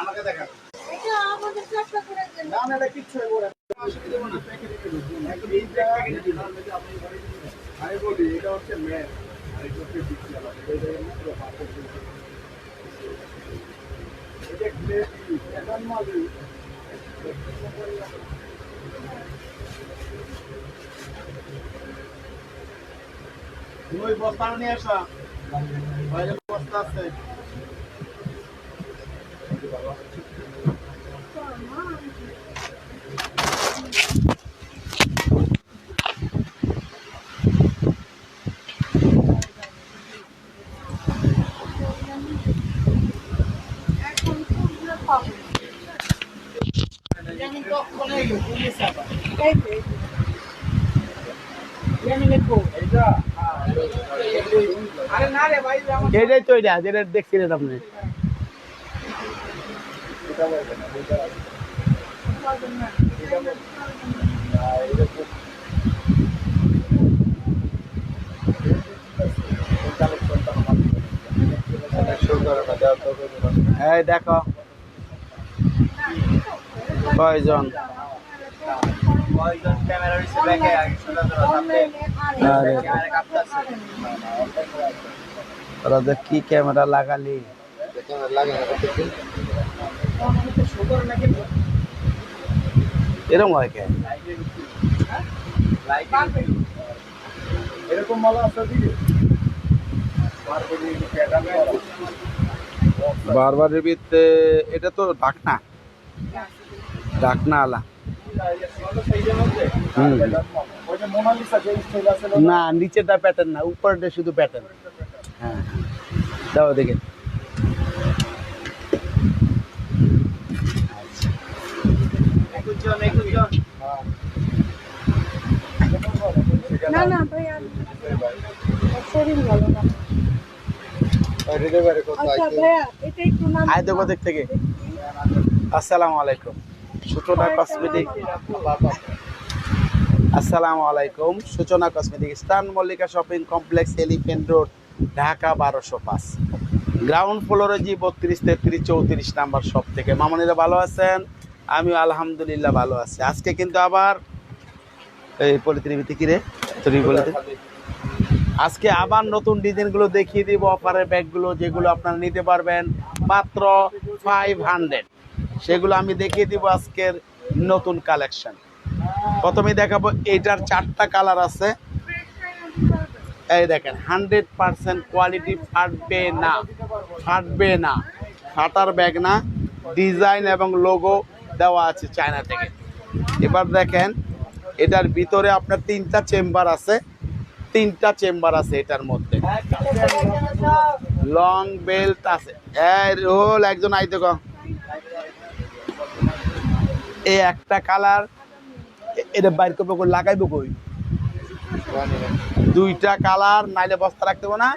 আমাকে দেখান। এটা আমাদের চেষ্টা করে দেন। না না এটা কিচ্ছু হবে না। অসুবিধা দেব না প্যাকেটে দেব। একদম এই প্যাকেটে দিন। আমি বলি এটা হচ্ছে ম্যান। আর এটা হচ্ছে বিক্রি আলাদা। এই দেখেন না পুরো পারফেক্ট। এটা গ্লেজি এখন মালি। ওই বস্তা নিয়ে আসা। বাইরে বস্তা আছে। এখন তো পাবো। যেমন তখন এই পুলিশ আবার। এই তো, এই তো। যেমন লিখো এইটা আরে না রে ভাই আমার এটাই তো এটা যেটা দেখছিলেন আপনি। এটা বলবে না এটা পারবেন না। এটা বলবে না এটা খুব কালেকশনটা আমার শুরু করে না দেওয়া তো এই দেখো কয়জন কয়জন ক্যামেরা হইছে দেখে আগে শুরু করে সামনে আরে ক্যামেরা কাটতাছে তোরা যে কি ক্যামেরা লাগালি ক্যামেরা লাগে না দেখি তো সুন্দর নাকি এরকম হয় কে লাইক এরকম মালা আছে দিদি মার্কেটে প্যাটার্ন করা বারবারের ভিতরে এটা তো ঢাকনা ঢাকনা আলা হুম। ওই যে মোনালিসা যে স্টাইল আছে না নিচেটা প্যাটার্ন না উপরটা শুধু প্যাটার্ন হ্যাঁ দাও দেখে একজন না না ভাই আর শরীর ভালো না। আচ্ছা ভাইয়া এটা একটু নাম আয় দেখো দিক থেকে আসসালামু আলাইকুম সূচনা কসমেটিক আসসালামু আলাইকুম সূচনা কসমেটিক স্টান Mallika shopping complex elephant road Dhaka 1205 ground ফ্লোরে জি 32 33 34 নাম্বার শপ থেকে মামনিরা ভালো আছেন আমি আলহামদুলিল্লাহ ভালো আছি আজকে কিন্তু আবার এই পলিথিনের ভিতরে কি রে তুই বলে দে আজকে আবার নতুন ডিজাইনগুলো দেখিয়ে দিব অফারের ব্যাগগুলো যেগুলো আপনারা নিতে পারবেন মাত্র 500 সেগুলো আমি দেখিয়ে দিব আজকের নতুন কালেকশন প্রথমে দেখাবো এইটার 4টা কালার আছে এই দেখেন 100% কোয়ালিটি ফাটবে না ফাটার ব্যাগ না ডিজাইন এবং লোগো দেওয়া আছে চায়না থেকে এবার দেখেন এটার ভিতরে আপনার 3টা চেম্বার আছে এটার মধ্যে লং বেল্ট আছে এই রোল একজন আইতে কো এই একটা কালার এটা বাইর করবো কই লাগাইবো কই 2টা কালার নাইলে বস্তা রাখতে হবে না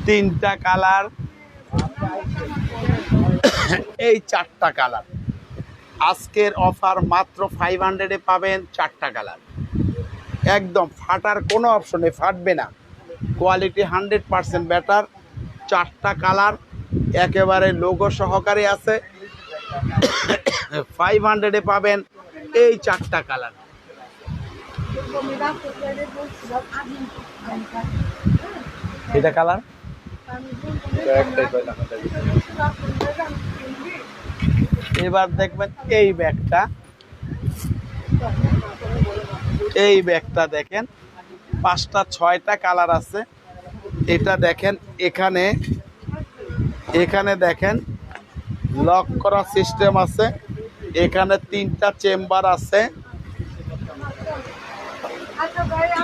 3টা কালার এই 4টা কালার আজকের অফার মাত্র 500 এ পাবেন 4টা কালার একদম ফাটার কোনো অপশন নেই ফাটবে না কোয়ালিটি 100% বেটার 4টা কালার একেবারে লোগো সহকারে আছে 500 এ পাবেন এই 4টা কালার এটা কালার এবার দেখবেন এই ব্যাগটা দেখেন 5টা 6টা কালার আছে এটা দেখেন এখানে দেখেন লক করা সিস্টেম আছে এখানে 3টা চেম্বার আছে আচ্ছা ভাইয়া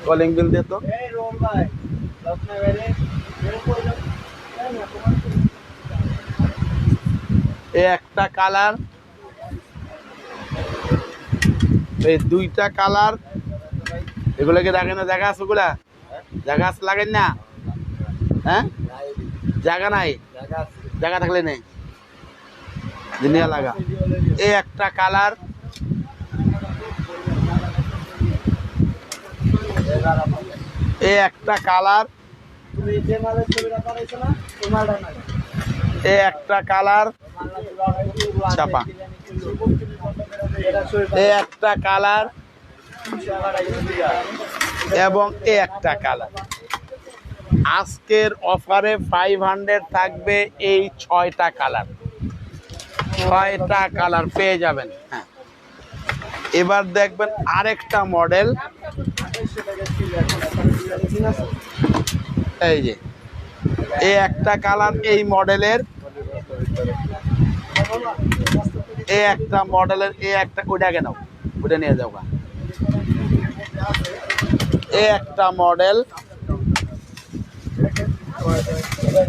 কলিং বিল দিয়ে তো এই একটা কালার এই 2টা কালার এগুলোকে দেখেন না জায়গা আছে ওগুলা জায়গা আছে লাগেন না হ্যাঁ জায়গা নাই জায়গা থাকলে নেই জিনিয়া লাগা এই একটা কালার এই একটা কালার, তুমি যে মালের ছবিটা পাঠাইছো না ওই মালটা না এই একটা কালার চাপা, এই একটা কালার এবং এই একটা কালার। আজকের অফারে 500 থাকবে এই 6টা কালার, 6টা কালার পেয়ে যাবেন। হ্যাঁ, এবার দেখবেন আরেকটা মডেল, এই যে এই একটা কালার, এই মডেলের, এই একটা মডেলের, এই একটা, ওইটা কেন ওইটা নিয়ে যাও গা। এই একটা মডেল,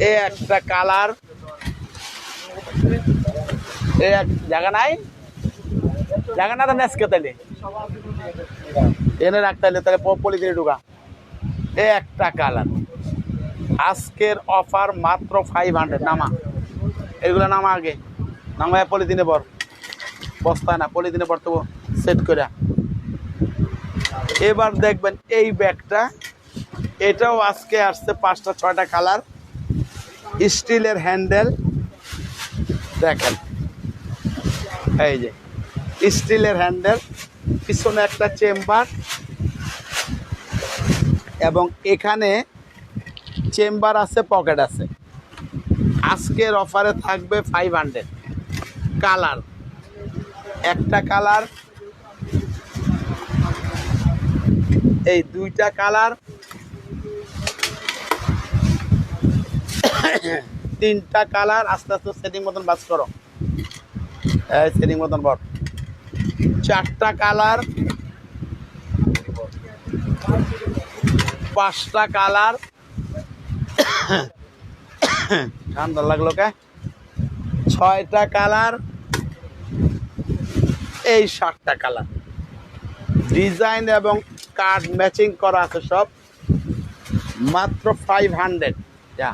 এই একটা কালার, এই এক জায়গা নাই, জায়গা না তো নেসকে তাইলে এনে রাখতে তাহলে পলিথিনে ঢুকা। এই একটা কালার, আজকের অফার মাত্র 500। নামা এগুলো, নামা আগে, নামায় পলিথিনে ভর, বস্তায় না, পলিথিনে ভর তবু সেট করে। এবার দেখবেন এই ব্যাগটা, এটাও আজকে আসছে 5টা 6টা কালার, স্টিলের হ্যান্ডেল, দেখেন এই যে স্টিলের হ্যান্ডেল, পিছনে একটা চেম্বার এবং এখানে চেম্বার আছে, পকেট আছে। আজকের অফারে থাকবে 500। কালার, একটা কালার, এই দুইটা কালার, 3টা কালার। আস্তে আস্তে সেটিং মতন বাস করো, সেটিং মতন বর। 4টা কালার, 5টা কালার, ঠান্ডা লাগলো কে, 6টা কালার, এই 7টা কালার। ডিজাইন এবং কার্ড ম্যাচিং করা আছে সব, মাত্র 500। যা,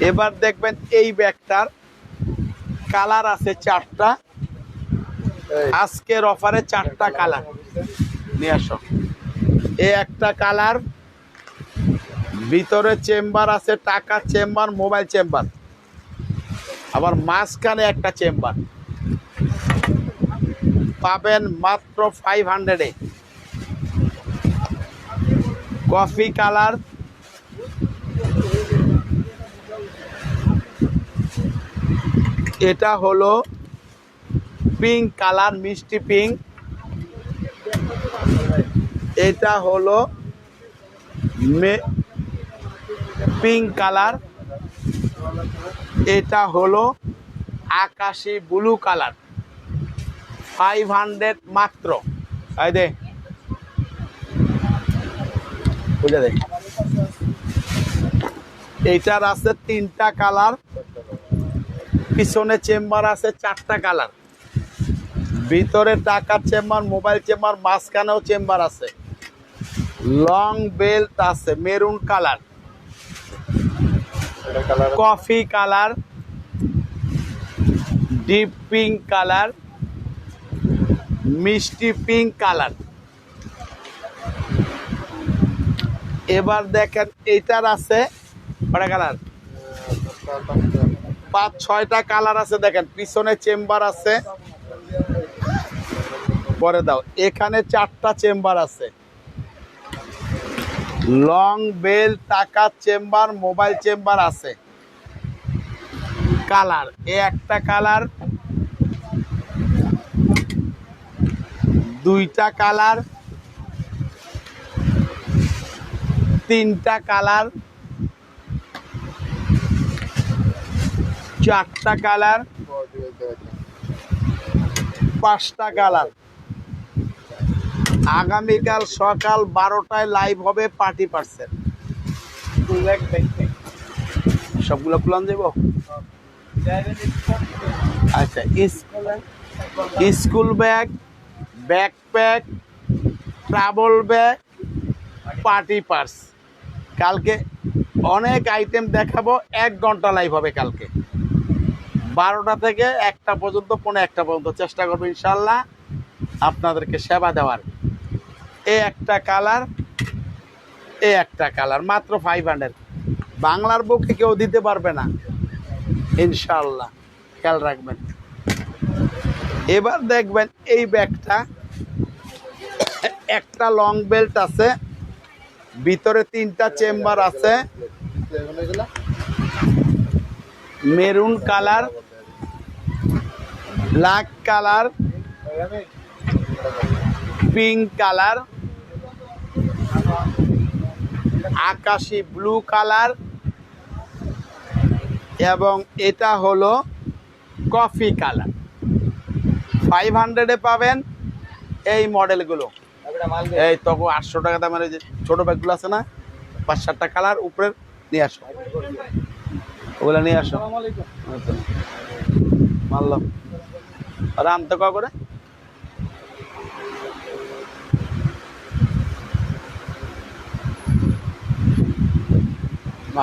এবার দেখবেন এই ব্যাগটার কালার আছে 4টা, আজকের অফারে 4টা কালার নিয়ে আসো। এই একটা কালার, ভিতরে চেম্বার আছে, টাকা চেম্বার, মোবাইল চেম্বার, আবার মাঝখানে একটা চেম্বার, পাবেন মাত্র 500-এ। কফি কালার, এটা হলো পিঙ্ক কালার, মিষ্টি পিঙ্ক। এটা হলো পিঙ্ক কালার, এটা হলো আকাশি ব্লু কালার। 500 মাত্র। এই দে, বুঝে দে। এইটার আছে 3টা কালার, পিছনে চেম্বার আছে 4টা কালার, ভিতরে টাকার চেম্বার, মোবাইল চেম্বার, মাঝখানেও চেম্বার আছে। লং বেল্ট আছে, maroon colour, coffee colour, deep pink colour, মিষ্টি পিঙ্ক কালার। এবার দেখেন এইটার আছে কয়টা কালার, 5-6টা কালার আছে। দেখেন পিছনে চেম্বার আছে, পরে দাও, এখানে 4টা চেম্বার আছে। লং বেল, টাকা চেম্বার, মোবাইল চেম্বার আছে। কালার, এ একটা কালার, 2টা কালার, 3টা কালার, 4টা কালার, 5টা কালার। আগামীকাল সকাল 12টায় লাইভ হবে পার্টি পার্সেল। সবগুলো প্ল্যান দেব। আচ্ছা, school bag, backpack, travel bag, party purse. কালকে অনেক আইটেম দেখাবো, 1 ঘন্টা লাইভ হবে কালকে 12টা থেকে 1টা পর্যন্ত, 1:45 পর্যন্ত চেষ্টা করবো ইনশাল্লাহ আপনাদেরকে সেবা দেওয়ার। এ একটা কালার, এ একটা কালার, মাত্র 500। বাংলার বুকে কেউ দিতে পারবে না ইনশাআল্লাহ, খেয়াল রাখবেন। এবার দেখবেন এই ব্যাগটা একটা লং বেল্ট আছে, ভিতরে 3টা চেম্বার আছে, maroon colour, black colour, pink colour, আকাশি ব্লু কালার, এবং এটা হলো কফি কালার। 500-এ পাবেন এই মডেলগুলো। এই তখন 800 টাকা দামের যে ছোট ব্যাগগুলো আছে না, 5-7টা কালার উপরে নিয়ে আসো, ওগুলো নিয়ে আসো। মানলাম আর আনতে করে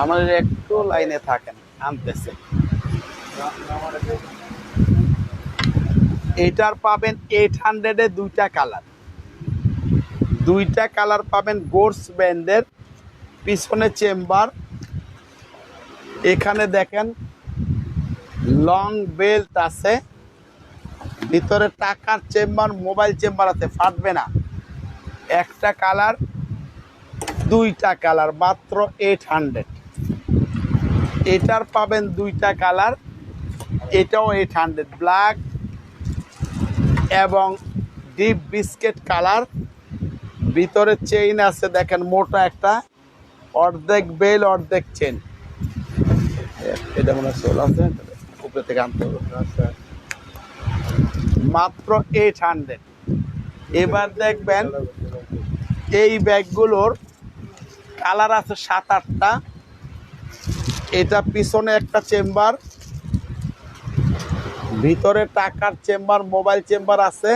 আমাদের একটু লাইনে থাকেন, আনতেছে। এটার পাবেন 800-এ 2টা কালার, 2টা কালার পাবেন গোর্স ব্যান্ডের, পিছনে চেম্বার, এখানে দেখেন লং বেল্ট আছে, ভিতরে টাকার চেম্বার, মোবাইল চেম্বার আছে, ফাটবে না। একটা কালার, 2টা কালার, মাত্র 800। এটার পাবেন 2টা কালার, এটাও 800, ব্ল্যাক এবং ডিপ বিস্কিট কালার। ভিতরে চেইন আছে দেখেন, মোটা একটা, অর্ধেক বেল অর্ধেক চেন। এটা মনে হয় সোল আছে, উপরে থেকে আনতে হবে, মাত্র 800। এবার দেখবেন এই ব্যাগগুলোর কালার আছে 7-8টা। এটা পিছনে একটা চেম্বার, ভিতরে টাকার চেম্বার, মোবাইল চেম্বার আছে,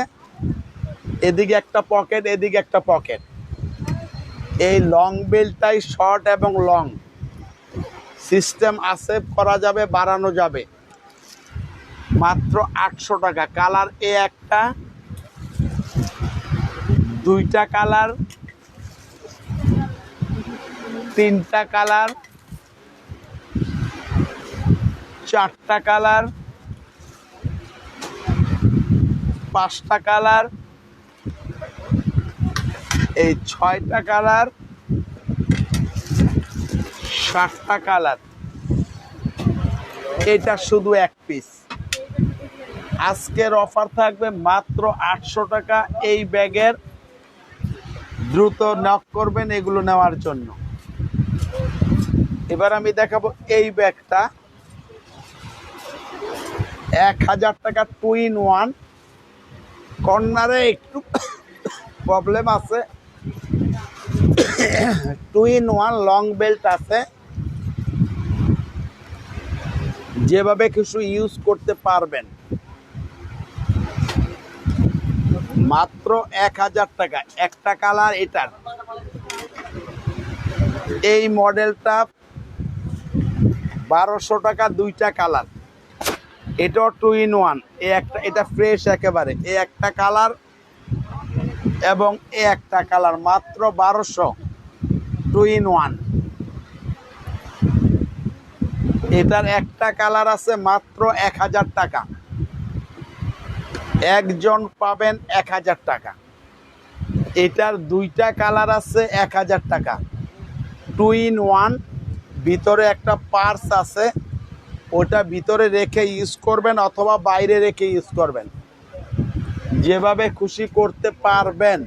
এদিকে একটা পকেট, এদিকে একটা পকেট। এই লং বেল্টটাই শর্ট এবং লং সিস্টেম আছে, করা যাবে, বাড়ানো যাবে। মাত্র 800 টাকা। কালার এ একটা, 2টা কালার, 3টা কালার, 4টা কালার, 5টা কালার, এই 6টা কালার, 7টা কালার। এটা শুধু এক পিস। আজকের অফার থাকবে মাত্র 800 টাকা। এই ব্যাগের দ্রুত নক করবেন এগুলো নেওয়ার জন্য। এবার আমি দেখাবো এই ব্যাগটা 1000 টাকা, 2-in-1। কর্নারে একটু প্রবলেম আছে, 2-in-1 লং বেল্ট আছে, যেভাবে কিছু ইউজ করতে পারবেন। মাত্র 1000 টাকা। একটা কালার এটার, এই মডেলটা 1200 টাকা, 2টা কালার। এটাও 2-in-1, এটা ফ্রেশ একেবারে। এই একটা কালার এবং এ একটা কালার, মাত্র 1200, 2-in-1। এটার একটা কালার আছে মাত্র 1000 টাকা। একজন পাবেন 1000 টাকা। এটার 2টা কালার আছে 1000 টাকা, 2-in-1। ভিতরে একটা পার্স আছে, ওটা ভিতরে রেখে ইউজ করবেন অথবা বাইরে রেখে ইউজ করবেন, যেভাবে খুশি করতে পারবেন।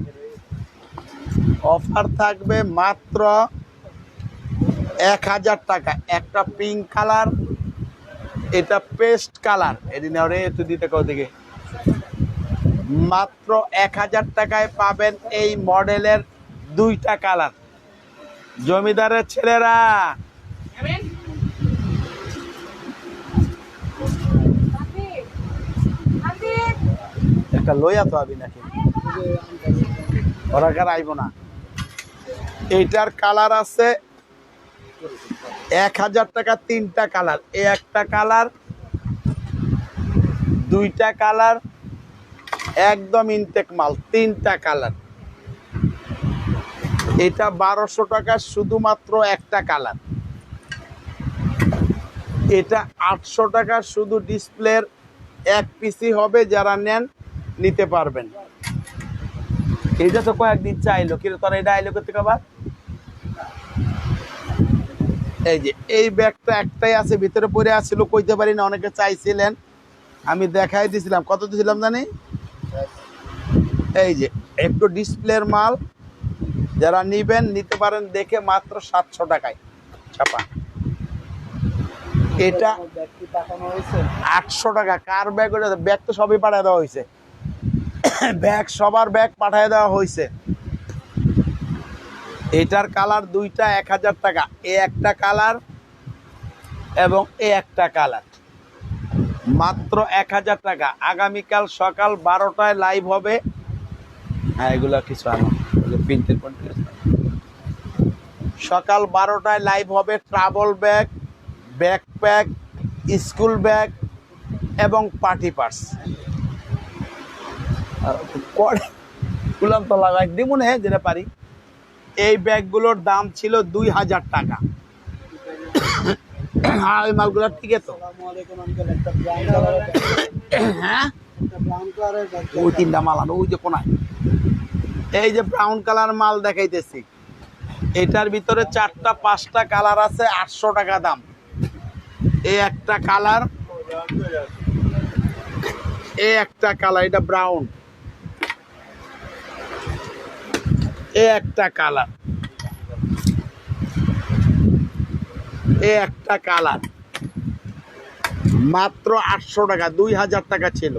অফার থাকবে মাত্র 1000 টাকা। একটা পিঙ্ক কালার, এটা পেস্ট কালার, এদিন একটু দিতে দিকে। মাত্র 1000 টাকায় পাবেন এই মডেলের 2টা কালার। জমিদারের ছেলেরা, একটা লইয়া তো আবি নাকি, ওরা কার আইব না। এইটার কালার আছে 1000 টাকা, 3টা কালার। এই একটা কালার, 2টা কালার, একদম ইনটেক মাল, 3টা কালার। এটা 1200 টাকা শুধুমাত্র একটা কালার। এটা 800 টাকা শুধু ডিসপ্লের এক পিসি হবে, যারা নেন নিতে পারবেন। এটা তো কয়েকদিন চাইলো কিন্তু তোর এটা আইলো করতে আবার। এই যে এই ব্যাগটা একটাই আছে, ভিতরে পড়ে আসছিল, কইতে পারি না, অনেকে চাইছিলেন, আমি দেখাই দিছিলাম। কত দিছিলাম জানি? এই যে একটু ডিসপ্লের মাল, যারা নিবেন নিতে পারেন দেখে, মাত্র 700 টাকায় ছাপা। এটা 800 টাকা। কার ব্যাগ? ওটা ব্যাগ তো সবই পাঠিয়ে দেওয়া হয়েছে, ব্যাগ সবার ব্যাগ পাঠিয়ে দেওয়া হয়েছে। এটার কালার দুইটা 1000 টাকা, এ একটা কালার এবং এ একটা কালার, মাত্র 1000 টাকা। আগামীকাল সকাল 12টায় লাইভ হবে। হ্যাঁ এগুলো কিছু আনো, প্রিন্টের সকাল 12টায় লাইভ হবে। Travel bag, backpack, school bag এবং পার্টি পার্স। কুলাম তো লাগাই দিব না যেটা পারি। এই ব্যাগগুলোর দাম ছিল 2000 টাকা। হ্যাঁ ওই মালগুলো ঠিক আছে তো। হ্যাঁ ওই তিনটা মাল আনো, ওই যে কোনায় এই যে ব্রাউন কালার মাল দেখাইতেছি, এটার ভিতরে 4টা 5টা কালার আছে, 800 টাকা দাম। এই একটা কালার, এই একটা কালার, এটা ব্রাউন, এই একটা কালার, এই একটা কালার, মাত্র 800 টাকা। 2000 টাকা ছিল,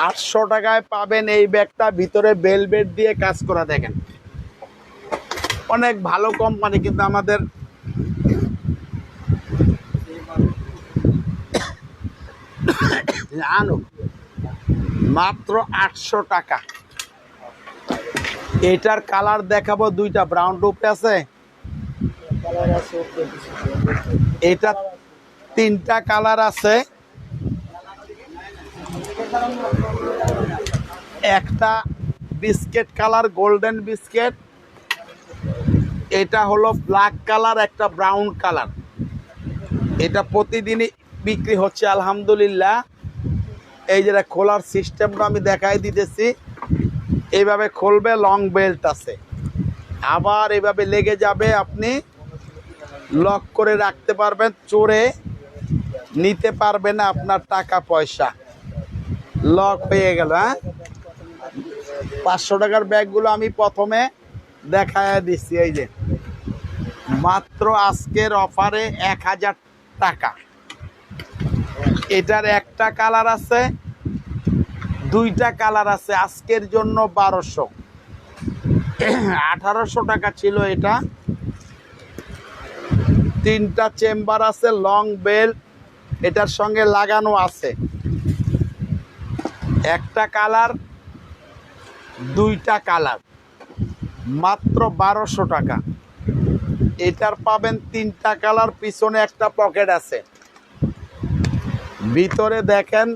800 টাকায় পাবেন এই ব্যাগটা। ভিতরে বেলভেট দিয়ে কাজ করা, দেখেন অনেক ভালো কোম্পানি, কিন্তু আমাদের আনো মাত্র 800 টাকা। এটার কালার দেখাবো দুইটা, ব্রাউন রূপে আছে, এটা 3টা কালার আছে। একটা বিস্কেট কালার, গোল্ডেন বিস্কেট, এটা হলো ব্ল্যাক কালার, একটা ব্রাউন কালার। এটা প্রতিদিনই বিক্রি হচ্ছে আলহামদুলিল্লাহ। এই যেটা খোলার সিস্টেমটা আমি দেখাই দিতেছি, এইভাবে খুলবে, লং বেল্ট আছে, আবার এইভাবে লেগে যাবে, আপনি লক করে রাখতে পারবেন, চোরে নিতে পারবে না আপনার টাকা পয়সা। লক হয়ে গেল। হ্যাঁ 500 টাকার ব্যাগগুলো আমি প্রথমে দেখায় দিচ্ছি। এই যে মাত্র আজকের অফারে 1000 টাকা। এটার একটা কালার আছে, 2টা কালার আছে, আজকের জন্য 1200। 1800 টাকা ছিল এটা। 3টা চেম্বার আছে, লং বেল্ট এটার সঙ্গে লাগানো আছে। একটা কালার, 2টা কালার, মাত্র 1200 টাকা। এটার পাবেন 3টা কালার, পিছনে একটা পকেট আছে, ভিতরে দেখেন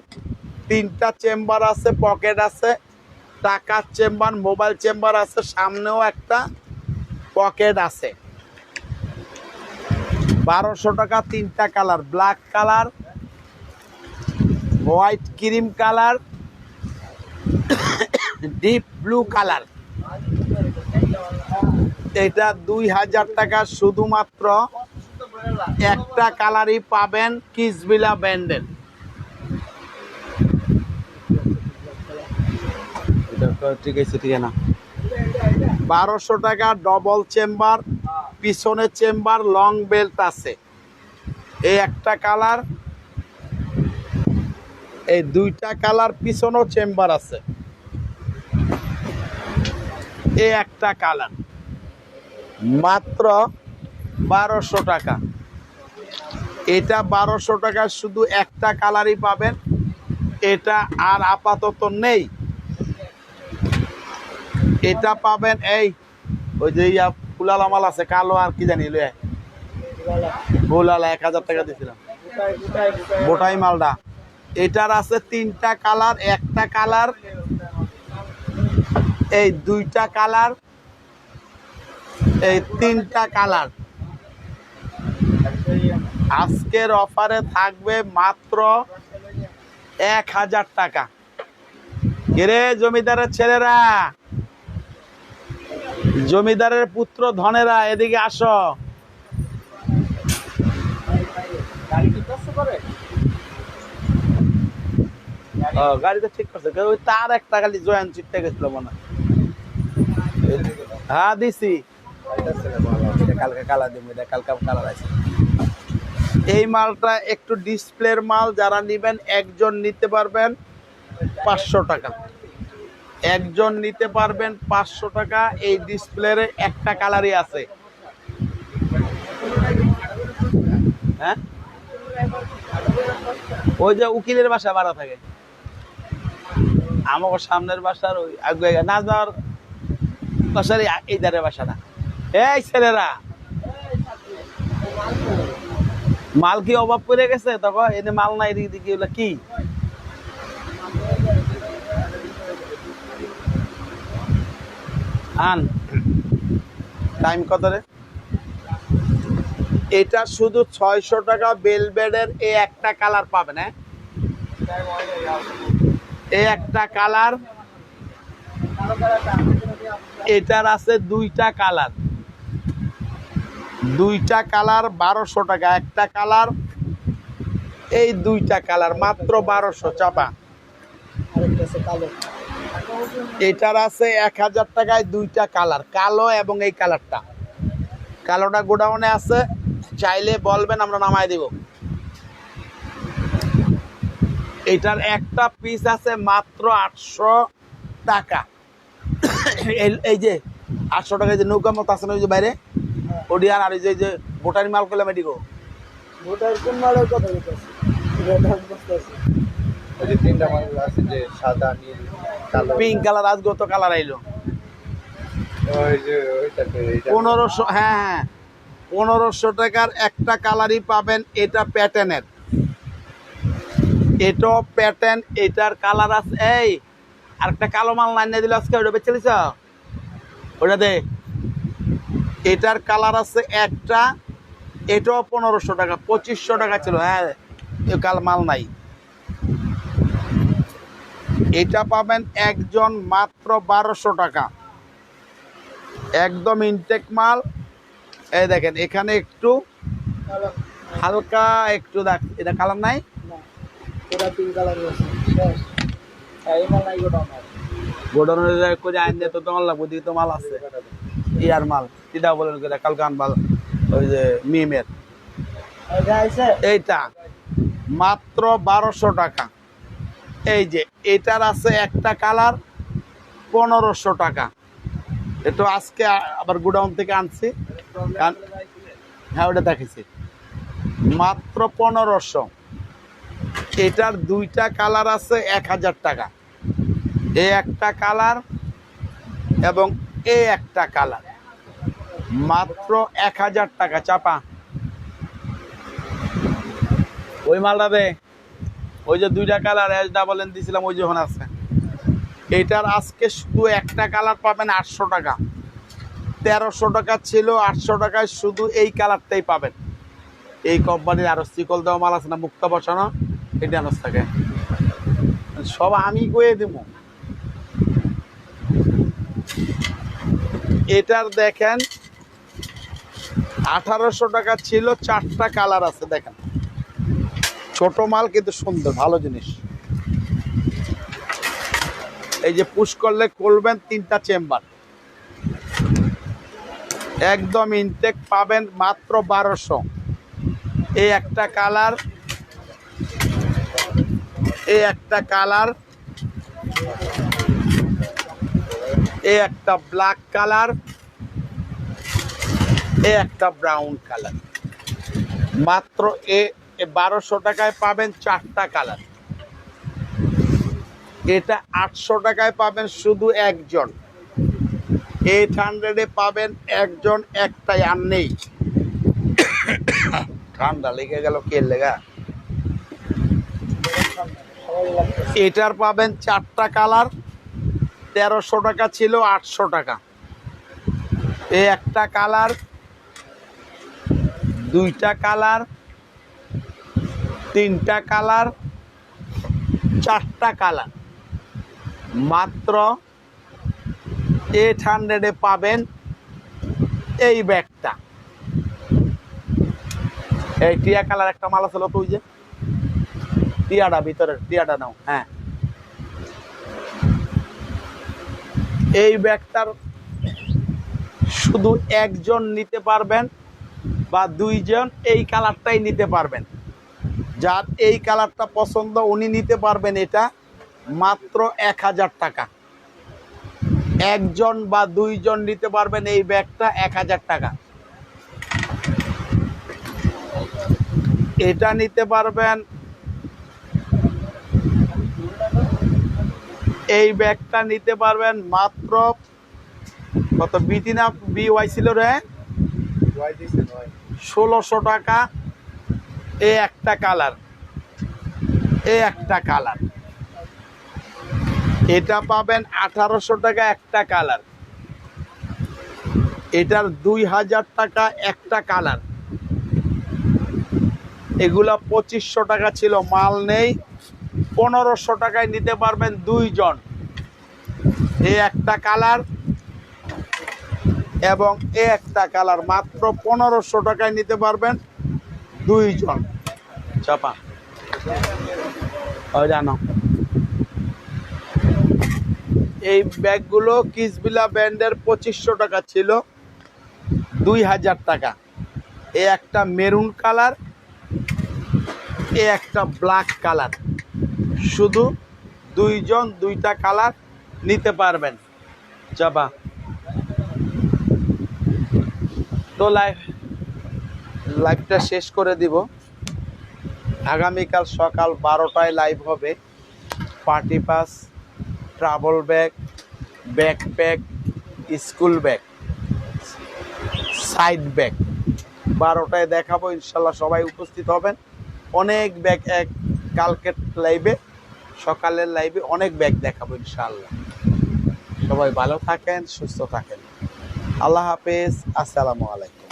3টা চেম্বার আছে, পকেট আছে, টাকার চেম্বার, মোবাইল চেম্বার আছে, সামনেও একটা পকেট আছে। 1200 টাকা। 3টা colour, black colour, white cream colour, deep blue colour. এটা 2000 টাকা শুধুমাত্র। একটা কালারই পাবেন, কিসবিলা ব্র্যান্ডের। ঠিক আছে, ঠিক আছে না। 1200 টাকা, ডবল চেম্বার, পিছনে চেম্বার, লং বেল্ট আছে। এই একটা কালার, এই 2টা কালার, পিছনেও চেম্বার আছে। এই একটা কালার, মাত্র 1200 টাকা। এটা 1200 টাকা, শুধু একটা কালারই পাবেন। এটা আর আপাতত নেই। এটা পাবেন এই ওই যে ফুলালা মাল আছে, কালো আর কি জানি ফুলালা, 1000 টাকা দিয়েছিলাম, বোটাই মালটা। এটার আছে 3টা কালার, একটা কালার, এই 2টা কালার, এই তিনটা কালার আজকের অফারে থাকবে মাত্র 1000 টাকা। এরে জমিদারের ছেলেরা, জমিদারের পুত্র ধনেরা, এদিকে আসো। গাড়ি তো ঠিক করছে, ওই তার একটা খালি জয়েন্ট চিটটা গেছিল মনে হয়। হ্যাঁ দিছি, কালকে কালার দিব, কালকে কালার আছে। এই মালটা একটু ডিসপ্লের মাল, যারা নিবেন একজন নিতে পারবেন 500 টাকা, একজন নিতে পারবেন 500 টাকা। এই ডিসপ্লের একটা কালারই আছে। হ্যাঁ, ওই যে উকিলের বাসা ভাড়া থাকে, আমার সামনের বাসার ওই আগে না যাওয়ার বাসার এই ধারে বাসা না। এই ছেলেরা, মাল কি অভাব পড়ে গেছে? তখন এনে মাল নাই দিকে কি আন টাইম কত রে? এটা শুধু 600 টাকা। বেলবেডের এই একটা কালার পাবেন। হ্যাঁ, এই একটা কালার, এটার আছে দুইটা কালার, দুইটা কালার 1200 টাকা। একটা কালার, এই দুইটা কালার মাত্র 1200 চাপা। এটার আছে 1000 টাকায় দুইটা কালার, কালো এবং এই কালারটা। কালোটা গোডাউনে আছে, চাইলে বলবেন আমরা নামাই দিব। এটার একটা পিস আছে মাত্র 800 টাকা। এই যে 800 টাকা যে নৌকা মতো আছে না ওই যে বাইরে ওডিয়ান, আর ওই যে বোটারি মাল করলাম এটিকো ভোটার কোন মালের কথা বলতেছে? ওই যে তিনটা মাল আছে, যে সাদা, নীল, কালো, পিঙ্ক কালার। আজ গত কালার আইলো ওই যে ওইটাতে 1500। হ্যাঁ হ্যাঁ, 1500 টাকার একটা কালারই পাবেন। এটা প্যাটার্নের, এটাও প্যাটার্ন। এটার কালার আছে। এই আরেকটা কালো মাল লাইন দিল আজকে, ওটা বেচে দিছ ওটা দে। এটার কালার আছে একটা, এটাও 1500 টাকা। 2500 টাকা ছিল। হ্যাঁ, কাল মাল নাই। এটা পাবেন একজন মাত্র 1200 টাকা, একদম ইনটেক মাল। এই দেখেন এখানে একটু হালকা একটু দেখ, এটা কালার নাই, গোডাউনের করে আইন দিয়ে তো তোমার লাগবে, দিকে তো মাল আছে। ইয়ার মাল এটা বলেন কালকে আনবাল। ওই যে মিমের এইটা মাত্র 1200 টাকা। এই যে এটার আছে একটা কালার 1500 টাকা। এটা আজকে আবার গোডাউন থেকে আনছি। হ্যাঁ, ওটা দেখেছি মাত্র 1500। এটার দুইটা কালার আছে 1000 টাকা। এই একটা কালার এবং এই একটা কালার মাত্র 1000 টাকা চাপা। ওই মালটা দে, ওই যে দুইটা কালার এস ডাবল এন দিয়েছিলাম, ওই যখন আছে। এটার আজকে শুধু একটা কালার পাবেন 800 টাকা। 1300 টাকা ছিল, 800 টাকায় শুধু এই কালারটাই পাবেন। এই কোম্পানির আরো চিকল দেওয়া মাল আছে না, মুক্তা বসানো, এটা আনস থাকে সব আমি কয়ে দেব। এটার দেখেন 1800 টাকা ছিল, 4টা কালার আছে। দেখেন ছোট মাল কিন্তু সুন্দর, ভালো জিনিস। এই যে পুশ করলে খুলবেন 3টা চেম্বার, একদম ইনটেক পাবেন মাত্র 1200। এই একটা কালার, এই একটা কালার, এই একটা ব্ল্যাক কালার, এই একটা ব্রাউন কালার। মাত্র 1200 টাকায় পাবেন 4টা কালার। এটা 800 টাকায় পাবেন শুধু একজন। 800-এ পাবেন একজন, একটাই আর নেই। ঠান্ডা লেগে গেল, কে লেগা? এটার পাবেন 4টা কালার, 1300 টাকা ছিল, 800 টাকা। এই একটা কালার, দুইটা কালার, তিনটা কালার, চারটা কালার, মাত্র 800 পাবেন এই ব্যাগটা। এই টিয়া কালার একটা মালা ছিল তো, ওই যে টিয়াটা ভিতরের টিয়াটা নাও। হ্যাঁ, এই ব্যাগটার শুধু একজন নিতে পারবেন বা দুইজন এই কালারটাই নিতে পারবেন। যার এই কালারটা পছন্দ উনি নিতে পারবেন এটা মাত্র 1000 টাকা। একজন বা দুইজন নিতে পারবেন এই ব্যাগটা 1000 টাকা। এটা নিতে পারবেন, এই ব্যাগটা নিতে পারবেন মাত্র কত বিটি না বিওয়াই ছিল রে, 1600 টাকা। এই একটা কালার, এই একটা কালার। এটা পাবেন 1800 টাকা একটা কালার। এটার 2000 টাকা একটা কালার। এগুলা 2500 টাকা ছিল, মাল নেই। 1500 টাকায় নিতে পারবেন দুইজন। এই একটা কালার এবং এই একটা কালার মাত্র 1500 টাকায় নিতে পারবেন দুইজন। চাপা ও জানো, এই ব্যাগগুলো কিসবিলা ব্র্যান্ডের 2500 টাকা ছিল, 2000 টাকা। এই একটা মেরুন কালার, এ একটা ব্ল্যাক কালার। শুধু দুইজন দুইটা কালার নিতে পারবেন। চাপা তো লাইভটা শেষ করে দিব। আগামীকাল সকাল 12টায় লাইভ হবে। Party purse, travel bag, backpack, school bag, side bag 12টায় দেখাবো। ইনশাল্লাহ সবাই উপস্থিত হবেন। অনেক ব্যাগ কালকের লাইভে, সকালের লাইভে অনেক ব্যাগ দেখাবো ইনশাল্লাহ। সবাই ভালো থাকেন, সুস্থ থাকেন। আল্লাহ হাফেজ, আসসালামু আলাইকুম।